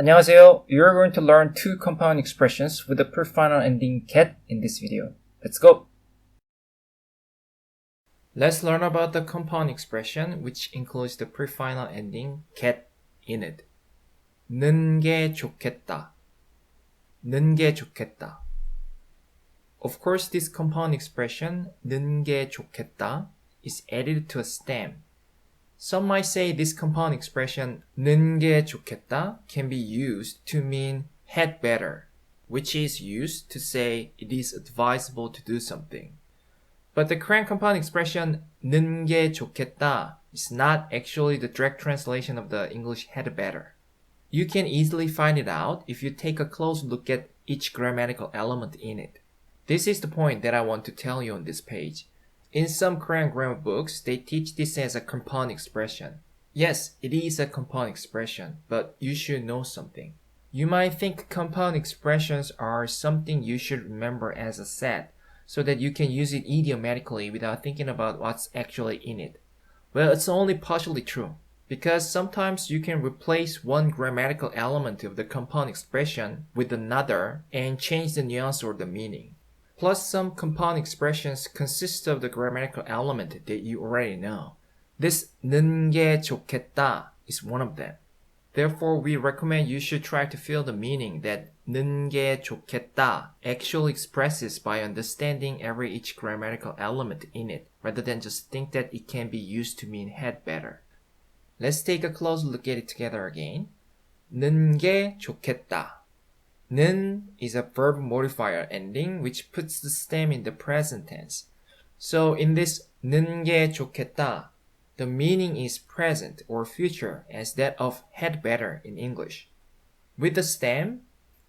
안녕하세요. You're going to learn two compound expressions with the pre-final ending ket in this video. Let's go! Let's learn about the compound expression which includes the pre-final ending ket in it. 는 게 좋겠다. 는 게 좋겠다. Of course, this compound expression 는 게 좋겠다 is added to a stem. Some might say this compound expression 는 게 좋겠다 can be used to mean had better, which is used to say it is advisable to do something. But the Korean compound expression 는 게 좋겠다 is not actually the direct translation of the English had better. You can easily find it out if you take a close look at each grammatical element in it. This is the point that I want to tell you on this page. In some Korean grammar books, they teach this as a compound expression. Yes, it is a compound expression, but you should know something. You might think compound expressions are something you should remember as a set, so that you can use it idiomatically without thinking about what's actually in it. Well, it's only partially true, because sometimes you can replace one grammatical element of the compound expression with another and change the nuance or the meaning. Plus, some compound expressions consist of the grammatical element that you already know. This 는 게 좋겠다 is one of them. Therefore, we recommend you should try to feel the meaning that 는 게 좋겠다 actually expresses by understanding each grammatical element in it, rather than just think that it can be used to mean had better. Let's take a close look at it together again. 는 게 좋겠다. 는 is a verb modifier ending which puts the stem in the present tense. So in this 는 게 좋겠다, the meaning is present or future as that of had better in English. With the stem,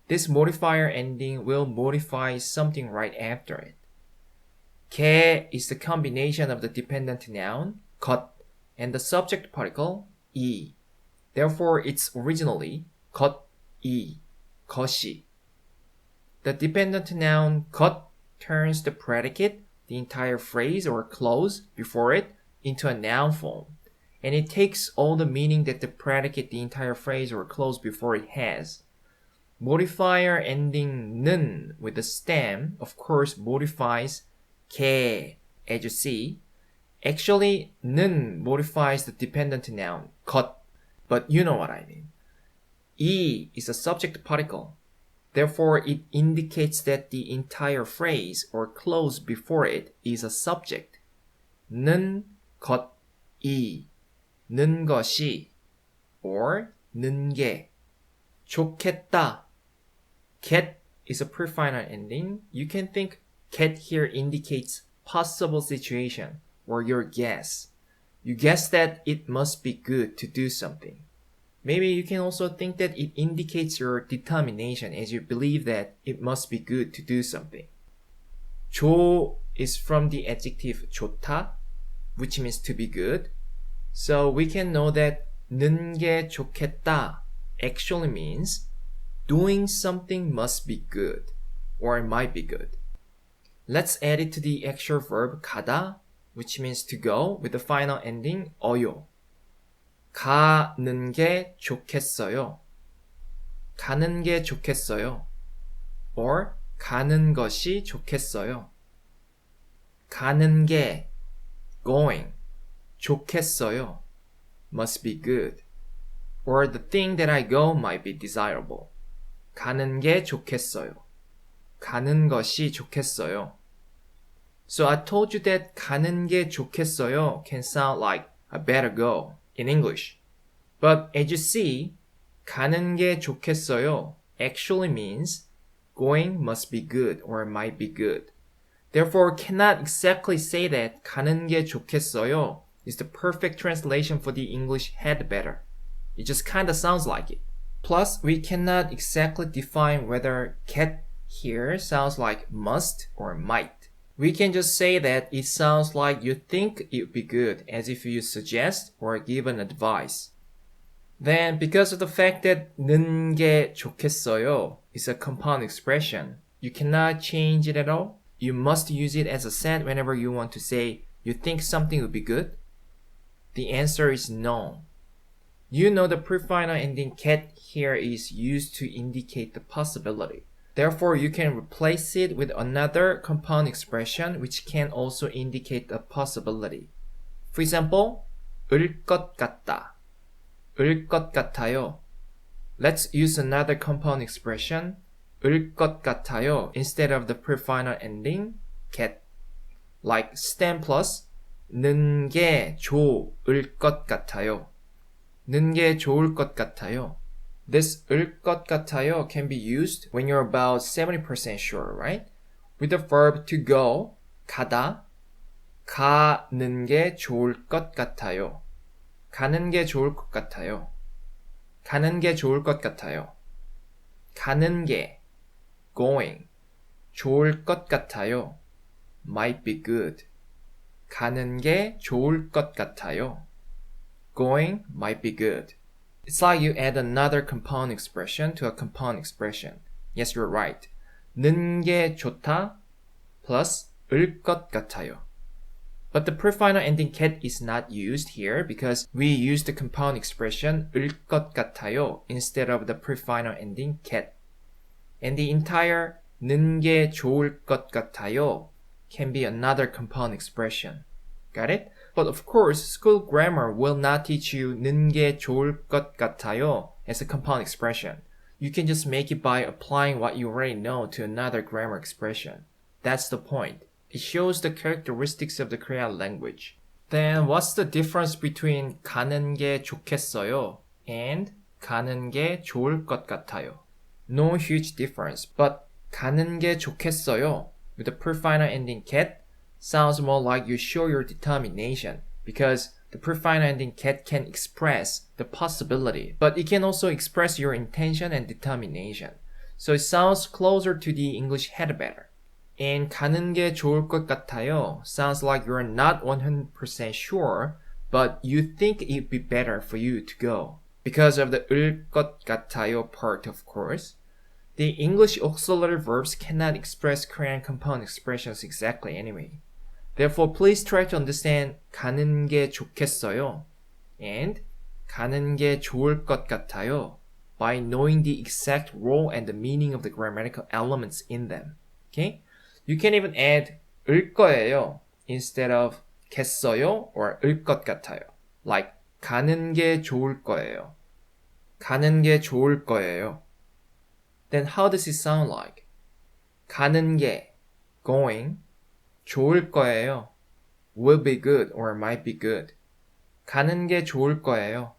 this modifier ending will modify something right after it. 게 is the combination of the dependent noun 것 and the subject particle 이. Therefore, it's originally 겉이. 것이. The dependent noun 것 turns the predicate, the entire phrase or clause before it, into a noun form, and it takes all the meaning that the predicate, the entire phrase or clause before it has. Modifier ending 는 with the stem, of course, modifies 게, as you see. Actually, 는 modifies the dependent noun 것, but you know what I mean. 이 is a subject particle. Therefore, it indicates that the entire phrase or clause before it is a subject. 는 것이, 는 것이, or 는 게. 좋겠다. ket is a pre-final ending. You can think ket here indicates possible situation or your guess. You guess that it must be good to do something. Maybe you can also think that it indicates your determination as you believe that it must be good to do something. 조 is from the adjective 좋다, which means to be good. So we can know that 는 게 좋겠다 actually means doing something must be good or it might be good. Let's add it to the actual verb 가다, which means to go with the final ending 어요. 가는 게 좋겠어요. 가는 게 좋겠어요. or 가는 것이 좋겠어요. 가는 게 going 좋겠어요 must be good. Or the thing that I go might be desirable. 가는 게 좋겠어요. 가는 것이 좋겠어요. So I told you that 가는 게 좋겠어요 can sound like I better go in English. But as you see, 가는 게 좋겠어요 actually means going must be good or might be good. Therefore, cannot exactly say that 가는 게 좋겠어요 is the perfect translation for the English had better. It just kinda sounds like it. Plus, we cannot exactly define whether ket here sounds like must or might. We can just say that it sounds like you think it would be good as if you suggest or give an advice. Then, because of the fact that 는 게 좋겠어요 is a compound expression, you cannot change it at all. You must use it as a set whenever you want to say you think something would be good. The answer is no. You know the prefinal ending cat here is used to indicate the possibility. Therefore, you can replace it with another compound expression which can also indicate a possibility. For example, 을 것 같다. 을 것 같아요. Let's use another compound expression, 을 것 같아요, instead of the prefinal ending, cat. Like stem plus 는 게 좋을 것 같아요. 는 게 좋을 것 같아요. This 을 것 같아요 can be used when you're about 70% sure, right? With the verb to go, 가다, 가는 게 좋을 것 같아요. 가는 게 좋을 것 같아요. 가는 게 좋을 것 같아요. 가는 게, going, 좋을 것 같아요. might be good. 가는 게 좋을 것 같아요. Going might be good. It's like you add another compound expression to a compound expression. Yes, you're right. 는 게 좋다 plus 을 것 같아요. But the prefinal ending cat is not used here because we use the compound expression 을 것 같아요 instead of the prefinal ending cat. And the entire 는 게 좋을 것 같아요 can be another compound expression. Got it? But of course, school grammar will not teach you 는 게 좋을 것 같아요 as a compound expression. You can just make it by applying what you already know to another grammar expression. That's the point. It shows the characteristics of the Korean language. Then what's the difference between 가는 게 좋겠어요 and 가는 게 좋을 것 같아요? No huge difference, but 가는 게 좋겠어요 with the prefinal ending cat sounds more like you show your determination because the prefinal ending cat can express the possibility, but it can also express your intention and determination. So it sounds closer to the English head better. And 가는 게 좋을 것 같아요 sounds like you're not 100% sure, but you think it'd be better for you to go. Because of the 을 것 같아요 part, of course. The English auxiliary verbs cannot express Korean compound expressions exactly anyway. Therefore, please try to understand 가는 게 좋겠어요 and 가는 게 좋을 것 같아요 by knowing the exact role and the meaning of the grammatical elements in them. Okay? You can even add 을 거예요 instead of 겠어요 or 을 것 같아요. Like 가는 게 좋을 거예요. 가는 게 좋을 거예요. Then how does it sound like? 가는 게, going, 좋을 거예요, will be good or might be good. 가는 게 좋을 거예요.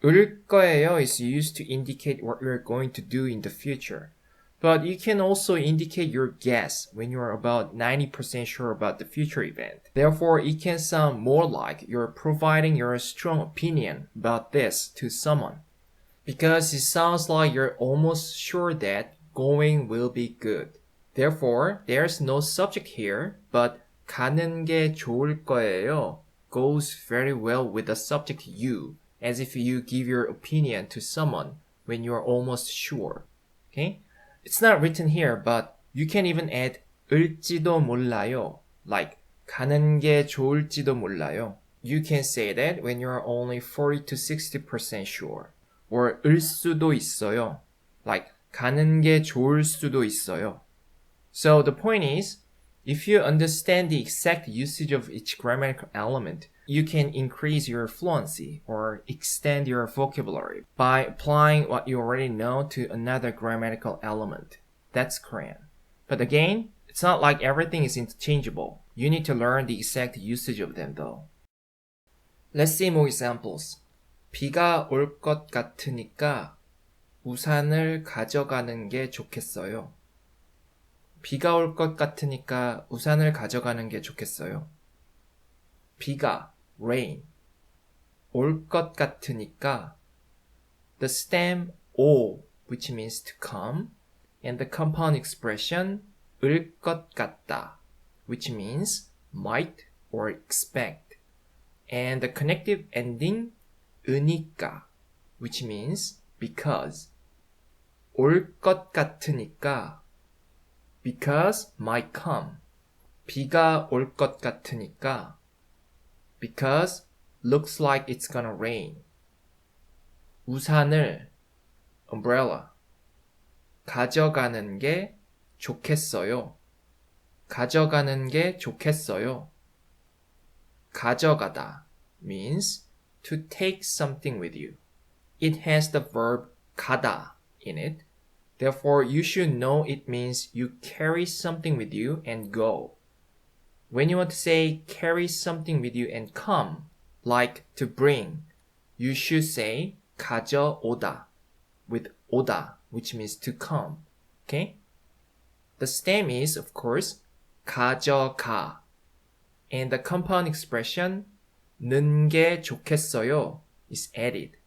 을 거예요 is used to indicate what you're going to do in the future. But you can also indicate your guess when you're about 90% sure about the future event. Therefore, it can sound more like you're providing your strong opinion about this to someone. Because it sounds like you're almost sure that going will be good. Therefore, there's no subject here, but 가는 게 좋을 거예요 goes very well with the subject you, as if you give your opinion to someone when you're almost sure. Okay? It's not written here, but you can even add 을지도 몰라요, like 가는 게 좋을지도 몰라요. You can say that when you're only 40 to 60% sure. Or 을 수도 있어요, like 가는 게 좋을 수도 있어요. So the point is, if you understand the exact usage of each grammatical element, you can increase your fluency or extend your vocabulary by applying what you already know to another grammatical element. That's Korean. But again, it's not like everything is interchangeable. You need to learn the exact usage of them though. Let's see more examples. 비가 올 것 같으니까 우산을 가져가는 게 좋겠어요. 비가 올 것 같으니까 우산을 가져가는 게 좋겠어요. 비가, rain. 올 것 같으니까 the stem 오, which means to come, and the compound expression 을 것 같다, which means might or expect, and the connective ending 으니까, which means because. 올 것 같으니까 because might come. 비가 올 것 같으니까 because looks like it's gonna rain. 우산을 umbrella 가져가는 게 좋겠어요. 가져가는 게 좋겠어요. 가져가다 means to take something with you. It has the verb 가다 in it. Therefore, you should know it means you carry something with you and go. When you want to say carry something with you and come, like to bring, you should say 가져오다 with 오다, which means to come. Okay? The stem is, of course, 가져가. And the compound expression 는 게 좋겠어요 is added.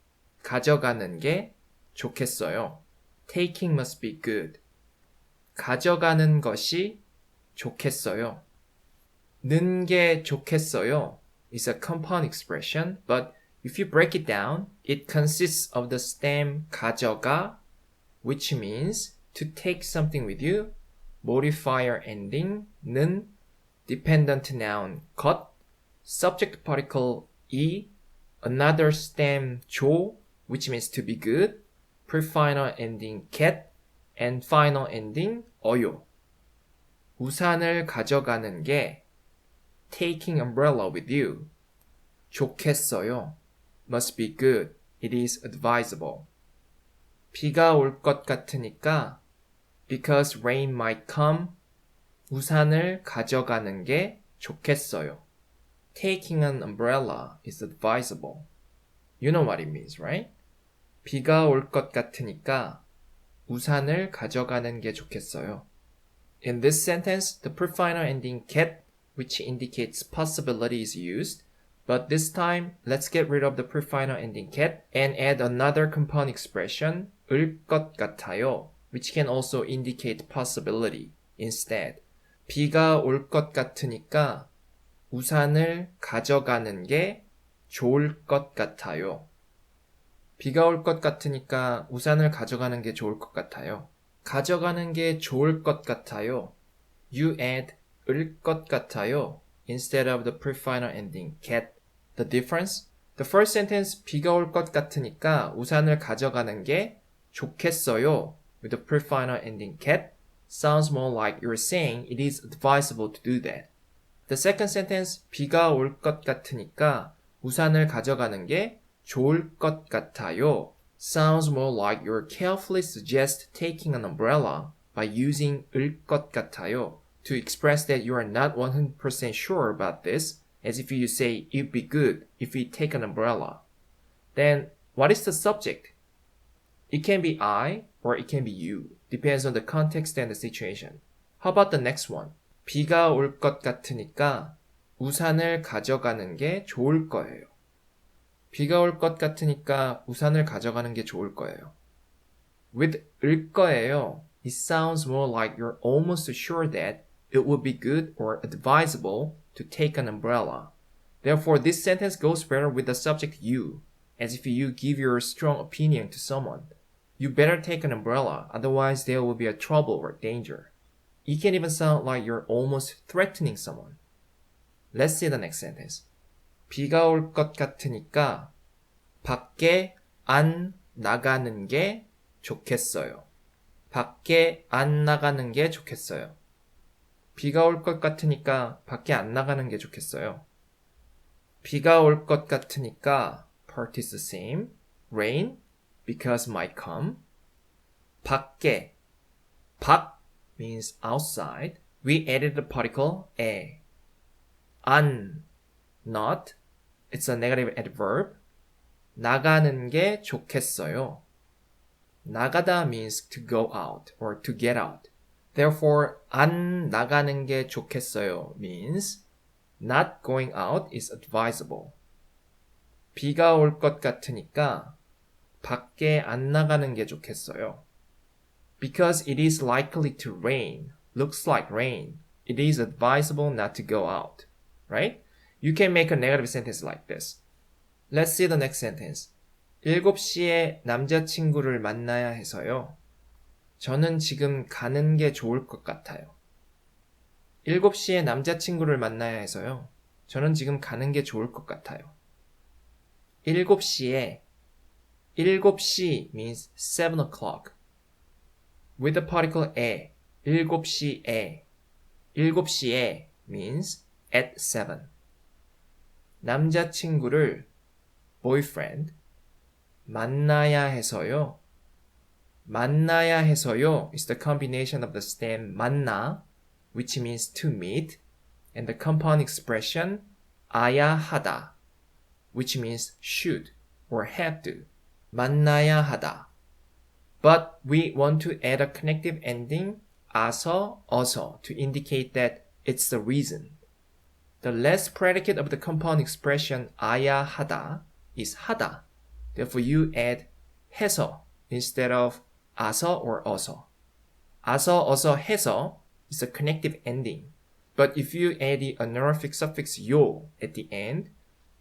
가져가는 게 좋겠어요. Taking must be good. 가져가는 것이 좋겠어요. 는 게 좋겠어요 is a compound expression, but if you break it down, it consists of the stem 가져가, which means to take something with you, modifier ending 는, dependent noun 것, subject particle 이, another stem 조, which means to be good, prefinal ending get, and final ending 어요. 우산을 가져가는 게 taking umbrella with you. 좋겠어요. Must be good. It is advisable. 비가 올 것 같으니까 because rain might come. 우산을 가져가는 게 좋겠어요. Taking an umbrella is advisable. You know what it means, right? 비가 올 것 같으니까 우산을 가져가는 게 좋겠어요. In this sentence, the prefinal ending get, which indicates possibility, is used. But this time, let's get rid of the prefinal ending get and add another compound expression, 을 것 같아요, which can also indicate possibility instead. 비가 올 것 같으니까 우산을 가져가는 게 좋을 것 같아요. 비가 올 것 같으니까 우산을 가져가는 게 좋을 것 같아요. 가져가는 게 좋을 것 같아요. You add 을 것 같아요 instead of the prefinal ending get. The difference? The first sentence 비가 올 것 같으니까 우산을 가져가는 게 좋겠어요 with the prefinal ending get sounds more like you're saying it is advisable to do that. The second sentence 비가 올 것 같으니까 우산을 가져가는 게 좋을 것 같아요 sounds more like you're carefully suggest taking an umbrella by using 을 것 같아요 to express that you are not 100% sure about this, as if you say it'd be good if we take an umbrella. Then, what is the subject? It can be I or it can be you. Depends on the context and the situation. How about the next one? 비가 올 것 같으니까 우산을 가져가는 게 좋을 거예요. 비가 올 것 같으니까 우산을 가져가는 게 좋을 거예요. With 을 거예요, it sounds more like you're almost sure that it would be good or advisable to take an umbrella. Therefore, this sentence goes better with the subject you, as if you give your strong opinion to someone. You better take an umbrella, otherwise there will be a trouble or danger. It can even sound like you're almost threatening someone. Let's see the next sentence. 비가 올 것 같으니까 밖에 안 나가는 게 좋겠어요. 밖에 안 나가는 게 좋겠어요. 비가 올 것 같으니까 밖에 안 나가는 게 좋겠어요. 비가 올 것 같으니까 part is the same. Rain, because might come. 밖에, 밖 means outside. We added the particle 에. 안, not. It's a negative adverb. 나가는 게 좋겠어요. 나가다 means to go out or to get out. Therefore, 안 나가는 게 좋겠어요 means not going out is advisable. 비가 올 것 같으니까 밖에 안 나가는 게 좋겠어요. Because it is likely to rain, looks like rain, it is advisable not to go out. Right? You can make a negative sentence like this. Let's see the next sentence. 7시에 남자친구를 만나야 해서요. 저는 지금 가는 게 좋을 것 같아요. 7시에 남자친구를 만나야 해서요. 저는 지금 가는 게 좋을 것 같아요. 7시에 7시 means 7 o'clock. With the particle 에, 7시에. 7시에 means at 7. 남자친구를 boyfriend 만나야 해서요. 만나야 해서요 is the combination of the stem 만나, which means to meet, and the compound expression 아야 하다, which means should or have to. 만나야 하다. But we want to add a connective ending 아서, 어서 to indicate that it's the reason. The last predicate of the compound expression 아야 하다 is 하다. Therefore, you add 해서 instead of 아서 or 어서. 아서, 어서, 해서 is a connective ending. But if you add the honorific suffix 요 at the end,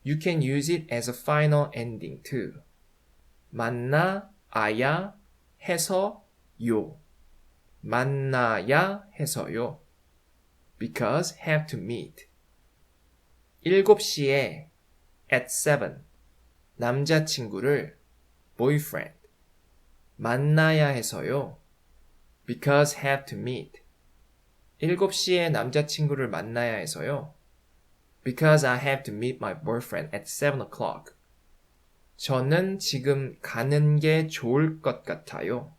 you can use it as a final ending too. 만나, 아야, 해서, 요. 만나야 해서요. Because have to meet. 7시에 at 7 남자친구를 boyfriend 만나야 해서요. Because have to meet. 7시에 남자친구를 만나야 해서요. Because I have to meet my boyfriend at 7 o'clock. 저는 지금 가는 게 좋을 것 같아요.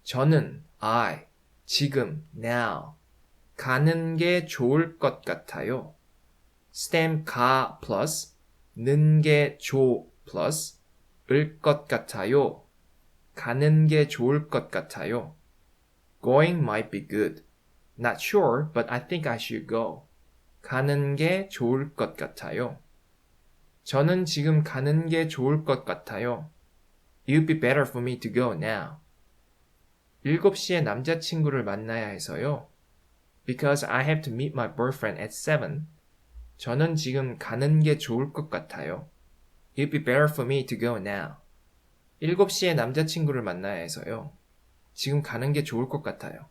저는 I 지금 now 가는 게 좋을 것 같아요. stem 가 plus 는 게 조 plus 을 것 같아요. 가는 게 좋을 것 같아요. Going might be good. Not sure, but I think I should go. 가는 게 좋을 것 같아요. 저는 지금 가는 게 좋을 것 같아요. It'd be better for me to go now. 7시에 남자친구를 만나야 해서요. Because I have to meet my boyfriend at 7. 저는 지금 가는 게 좋을 것 같아요. It'd be better for me to go now. 7시에 남자친구를 만나야 해서요. 지금 가는 게 좋을 것 같아요.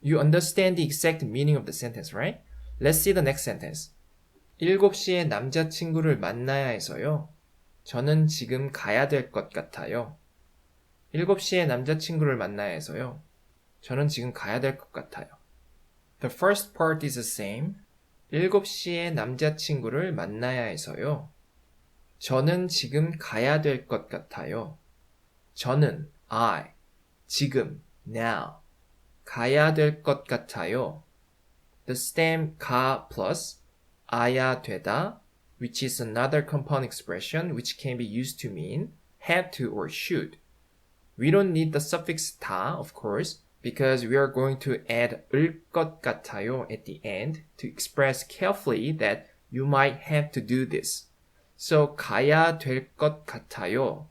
You understand the exact meaning of the sentence, right? Let's see the next sentence. 7시에 남자친구를 만나야 해서요. 저는 지금 가야 될 것 같아요. 7시에 남자친구를 만나야 해서요. 저는 지금 가야 될 것 같아요. The first part is the same. 7시에 남자친구를 만나야 해서요. 저는 지금 가야 될 것 같아요. 저는 I 지금 now 가야 될 것 같아요. The stem 가 plus 아야 되다, which is another compound expression which can be used to mean have to or should. We don't need the suffix 다, of course, because we are going to add 을 것 같아요 at the end to express carefully that you might have to do this. So 가야 될 것 같아요.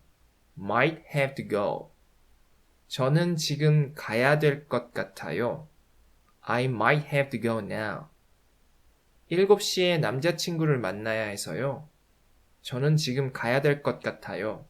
Might have to go. 저는 지금 가야 될 것 같아요. I might have to go now. 7시에 남자친구를 만나야 해서요. 저는 지금 가야 될 것 같아요.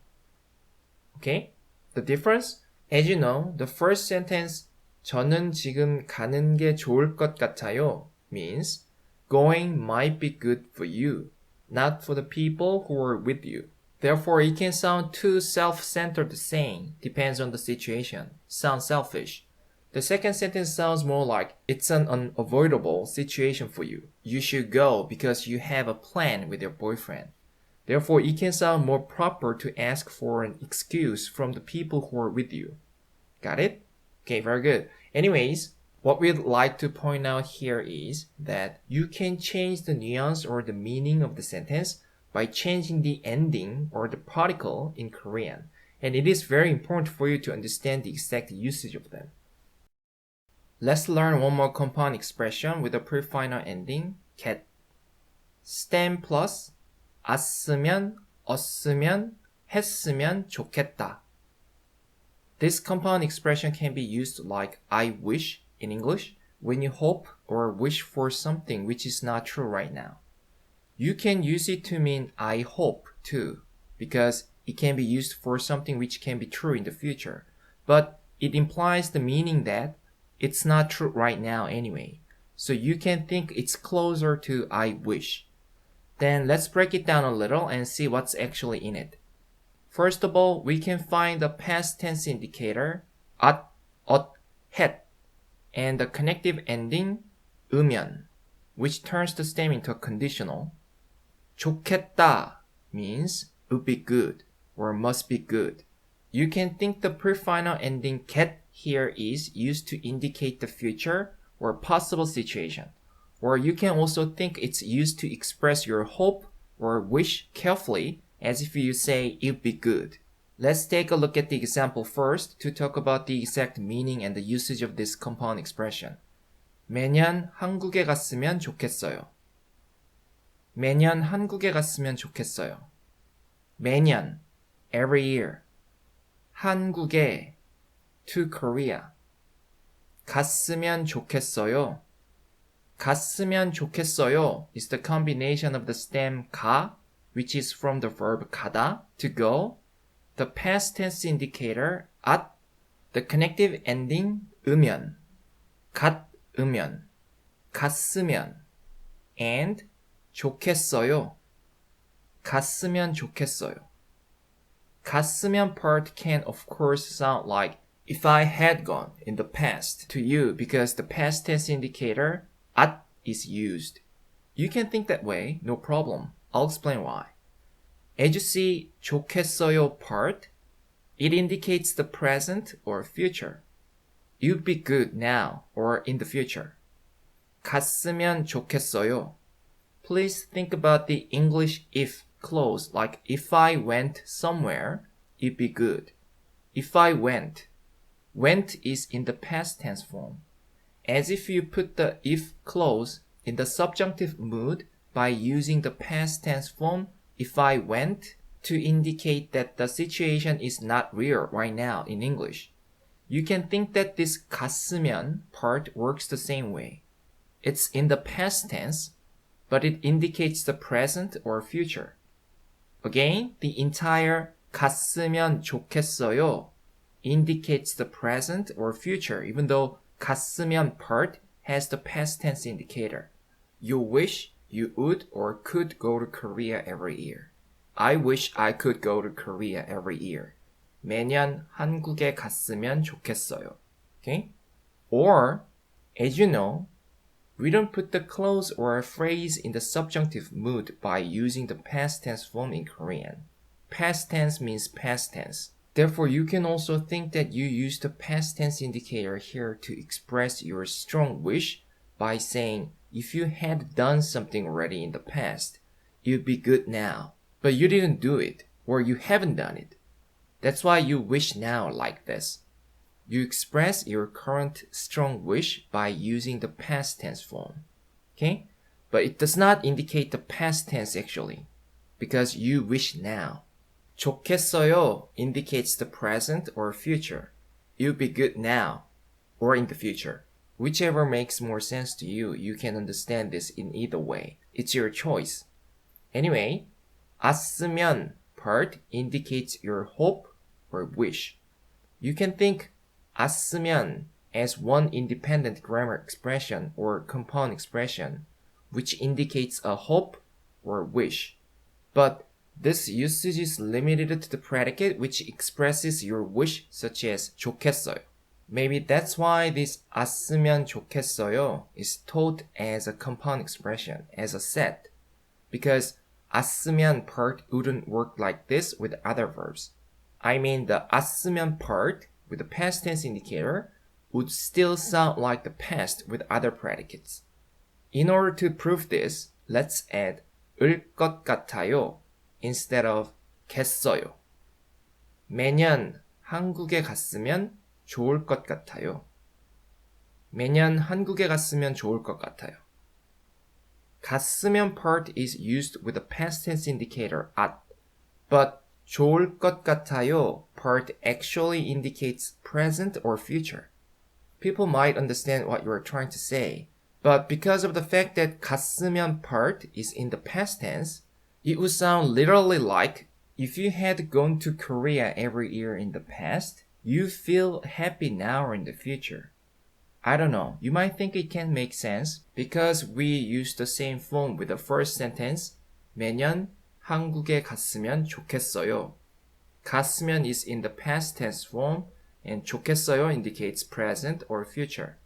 Okay? The difference? As you know, the first sentence 저는 지금 가는 게 좋을 것 같아요 means going might be good for you, not for the people who are with you. Therefore, it can sound too self-centered saying, depends on the situation, sounds selfish. The second sentence sounds more like it's an unavoidable situation for you. You should go because you have a plan with your boyfriend. Therefore, it can sound more proper to ask for an excuse from the people who are with you. Got it? Okay, very good. Anyways, what we'd like to point out here is that you can change the nuance or the meaning of the sentence by changing the ending or the particle in Korean. And it is very important for you to understand the exact usage of them. Let's learn one more compound expression with a pre-final ending, get. stem plus 왔으면, 얻으면, 했으면 좋겠다. This compound expression can be used like I wish in English when you hope or wish for something which is not true right now. You can use it to mean I hope too, because it can be used for something which can be true in the future, but it implies the meaning that it's not true right now anyway, so you can think it's closer to I wish. Then let's break it down a little and see what's actually in it. First of all, we can find the past tense indicator at, het, and the connective ending 으면, which turns the stem into a conditional. 좋겠다 means would be good or must be good. You can think the pre-final ending ket here is used to indicate the future or possible situation. Or you can also think it's used to express your hope or wish carefully as if you say it'd be good. Let's take a look at the example first to talk about the exact meaning and the usage of this compound expression. 매년 한국에 갔으면 좋겠어요. 매년 한국에 갔으면 좋겠어요. 매년, every year. 한국에, to Korea. 갔으면 좋겠어요. 갔으면 좋겠어요 is the combination of the stem 가, which is from the verb 가다, to go, the past tense indicator at, the connective ending 으면, 갔으면, 갔으면, and 좋겠어요. 갔으면 좋겠어요. 갔으면 part can of course sound like if I had gone in the past to you because the past tense indicator at is used. You can think that way, no problem. I'll explain why. As you see, 좋겠어요 part, it indicates the present or future. You'd be good now or in the future. 갔으면 좋겠어요. Please think about the English if clause like if I went somewhere, it'd be good. If I went. Went is in the past tense form. As if you put the if clause in the subjunctive mood by using the past tense form if I went to indicate that the situation is not real right now in English. You can think that this 갔으면 part works the same way. It's in the past tense, but it indicates the present or future. Again, the entire 갔으면 좋겠어요 indicates the present or future, even though 갔으면 part has the past tense indicator. You wish you would or could go to Korea every year. I wish I could go to Korea every year. 매년 한국에 갔으면 좋겠어요. Okay? Or, as you know, we don't put the clause or a phrase in the subjunctive mood by using the past tense form in Korean. Past tense means past tense. Therefore, you can also think that you use the past tense indicator here to express your strong wish by saying, if you had done something already in the past, you'd be good now. But you didn't do it, or you haven't done it. That's why you wish now like this. You express your current strong wish by using the past tense form. Okay? But it does not indicate the past tense actually, because you wish now. 좋겠어요 indicates the present or future. You'll be good now or in the future. Whichever makes more sense to you, you can understand this in either way. It's your choice. Anyway, 갔으면 part indicates your hope or wish. You can think 갔으면 as one independent grammar expression or compound expression, which indicates a hope or wish. But this usage is limited to the predicate which expresses your wish, such as 좋겠어요. Maybe that's why this 갔으면 좋겠어요 is taught as a compound expression, as a set. Because 갔으면 part wouldn't work like this with other verbs. I mean the 갔으면 part with the past tense indicator would still sound like the past with other predicates. In order to prove this, let's add 을 것 같아요 instead of 겠어요. 매년 한국에 갔으면 좋을 것 같아요. 매년 한국에 갔으면 좋을 것 같아요. 갔으면 part is used with the past tense indicator at, but 좋을 것 같아요 part actually indicates present or future. People might understand what you are trying to say, but because of the fact that 갔으면 part is in the past tense, it would sound literally like if you had gone to Korea every year in the past, you feel happy now or in the future. I don't know, you might think it can make sense because we use the same form with the first sentence, 매년 한국에 갔으면 좋겠어요. 갔으면 is in the past tense form, and 좋겠어요 indicates present or future.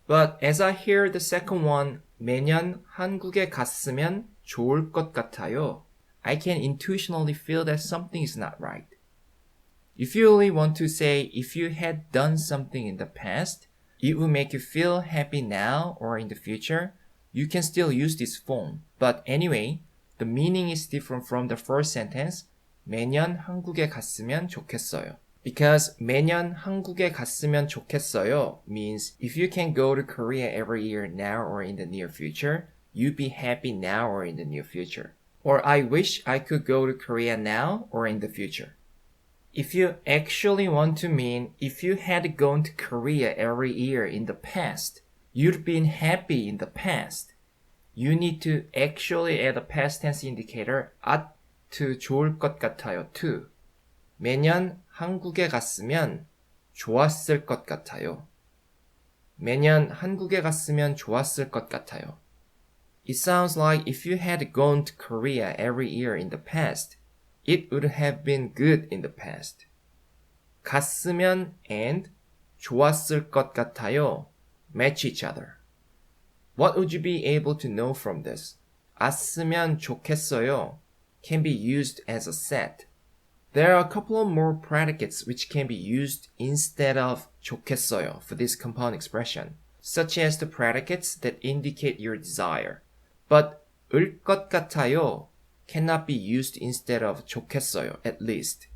But as I hear the second one, 매년 한국에 갔으면 좋을 것 같아요, I can intuitionally feel that something is not right. If you really want to say if you had done something in the past, it will make you feel happy now or in the future, you can still use this form. But anyway, the meaning is different from the first sentence, 매년 한국에 갔으면 좋겠어요. Because 매년 한국에 갔으면 좋겠어요 means if you can go to Korea every year now or in the near future, you'd be happy now or in the near future. Or I wish I could go to Korea now or in the future. If you actually want to mean if you had gone to Korea every year in the past, you'd been happy in the past, you need to actually add a past tense indicator at to 좋을 것 같아요 to. 매년 한국에 갔으면 좋았을 것 같아요. 매년 한국에 갔으면 좋았을 것 같아요. It sounds like if you had gone to Korea every year in the past, it would have been good in the past. 갔으면 and 좋았을 것 같아요 match each other. What would you be able to know from this? 왔으면 좋겠어요 can be used as a set. There are a couple of more predicates which can be used instead of 좋겠어요 for this compound expression, such as the predicates that indicate your desire. But 을 것 같아요 cannot be used instead of 좋겠어요, at least,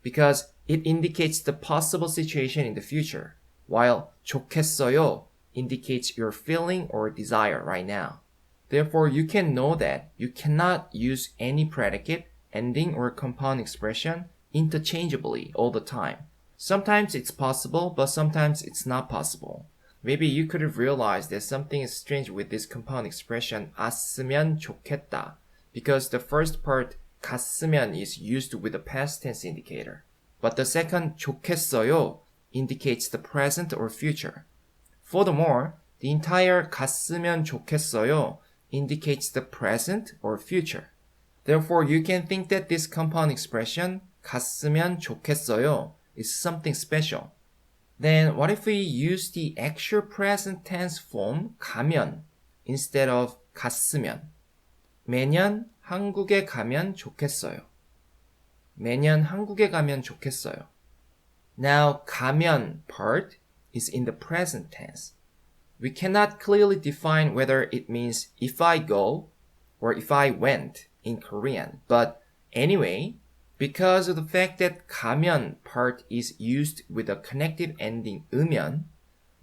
because it indicates the possible situation in the future, while 좋겠어요 indicates your feeling or desire right now. Therefore, you can know that you cannot use any predicate, ending, or compound expression interchangeably all the time. Sometimes it's possible, but sometimes it's not possible. Maybe you could have realized that something is strange with this compound expression 왔으면 좋겠다, because the first part 갔으면 is used with a past tense indicator, but the second 좋겠어요 indicates the present or future. Furthermore, the entire 갔으면 좋겠어요 indicates the present or future. Therefore, you can think that this compound expression 갔으면 좋겠어요 is something special. Then what if we use the actual present tense form 가면 instead of 갔으면? 매년 한국에 가면 좋겠어요. 매년 한국에 가면 좋겠어요. Now, 가면 part is in the present tense. We cannot clearly define whether it means if I go or if I went in Korean. But anyway, because of the fact that 가면 part is used with a connective ending 으면,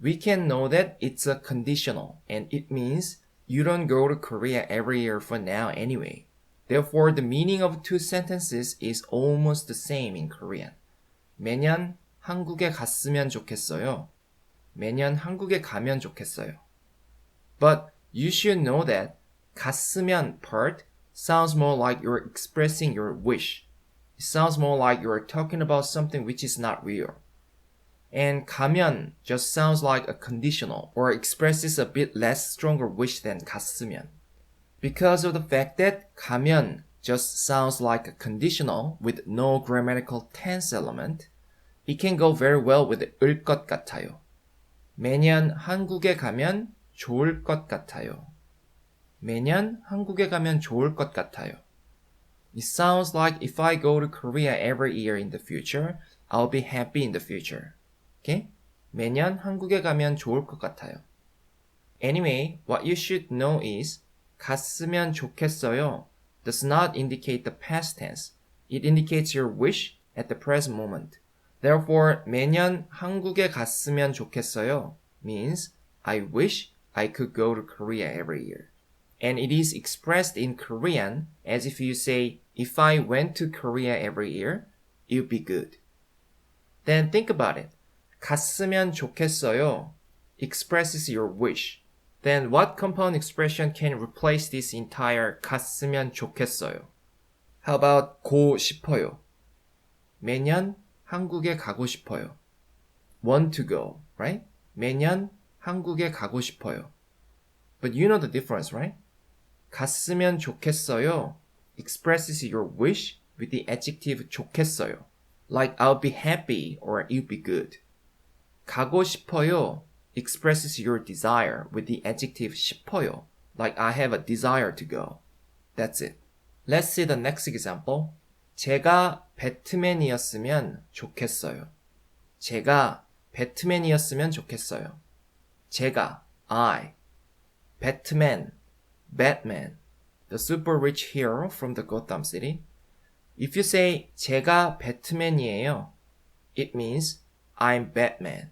we can know that it's a conditional and it means you don't go to Korea every year for now anyway. Therefore, the meaning of two sentences is almost the same in Korean. 매년 한국에 갔으면 좋겠어요. 매년 한국에 가면 좋겠어요. But you should know that 갔으면 part sounds more like you're expressing your wish. It sounds more like you're talking about something which is not real. And 가면 just sounds like a conditional or expresses a bit less stronger wish than 갔으면. Because of the fact that 가면 just sounds like a conditional with no grammatical tense element, it can go very well with 을 것 같아요. 매년 한국에 가면 좋을 것 같아요. 매년 한국에 가면 좋을 것 같아요. It sounds like if I go to Korea every year in the future, I'll be happy in the future. Okay? 매년 한국에 가면 좋을 것 같아요. Anyway, what you should know is 갔으면 좋겠어요 does not indicate the past tense. It indicates your wish at the present moment. Therefore, 매년 한국에 갔으면 좋겠어요 means I wish I could go to Korea every year. And it is expressed in Korean as if you say, if I went to Korea every year, it would be good. Then think about it. 갔으면 좋겠어요 expresses your wish. Then what compound expression can replace this entire 갔으면 좋겠어요? How about 고 싶어요? 매년 한국에 가고 싶어요. Want to go, right? 매년 한국에 가고 싶어요. But you know the difference, right? 갔으면 좋겠어요 expresses your wish with the adjective 좋겠어요. like I'll be happy or it'll be good. 가고 싶어요 expresses your desire with the adjective 싶어요, like I have a desire to go. That's it. Let's see the next example. 제가 배트맨이었으면 좋겠어요. 제가 배트맨이었으면 좋겠어요. 제가, I. Batman, Batman, the super rich hero from the Gotham City. If you say 제가 배트맨이에요, it means I'm Batman.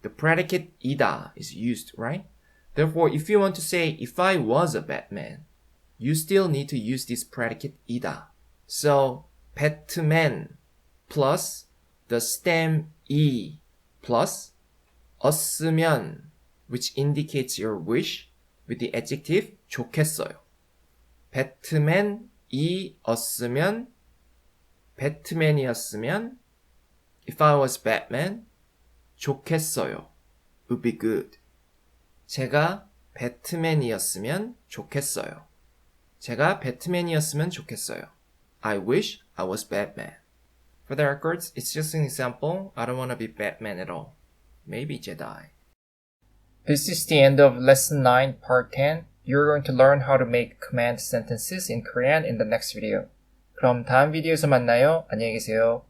The predicate 이다 is used, right? Therefore, if you want to say if I was a Batman, you still need to use this predicate 이다. So, Batman plus the stem 이 plus 었으면, which indicates your wish, with the adjective 좋겠어요. 배트맨이었으면, 배트맨이었으면, if I was Batman, 좋겠어요. would be good. 제가 배트맨이었으면 좋겠어요. 제가 배트맨이었으면 좋겠어요. I wish I was Batman. For the records, it's just an example. I don't want to be Batman at all. Maybe Jedi. This is the end of lesson 9, part 10. You're going to learn how to make command sentences in Korean in the next video. 그럼 다음 비디오에서 만나요. 안녕히 계세요.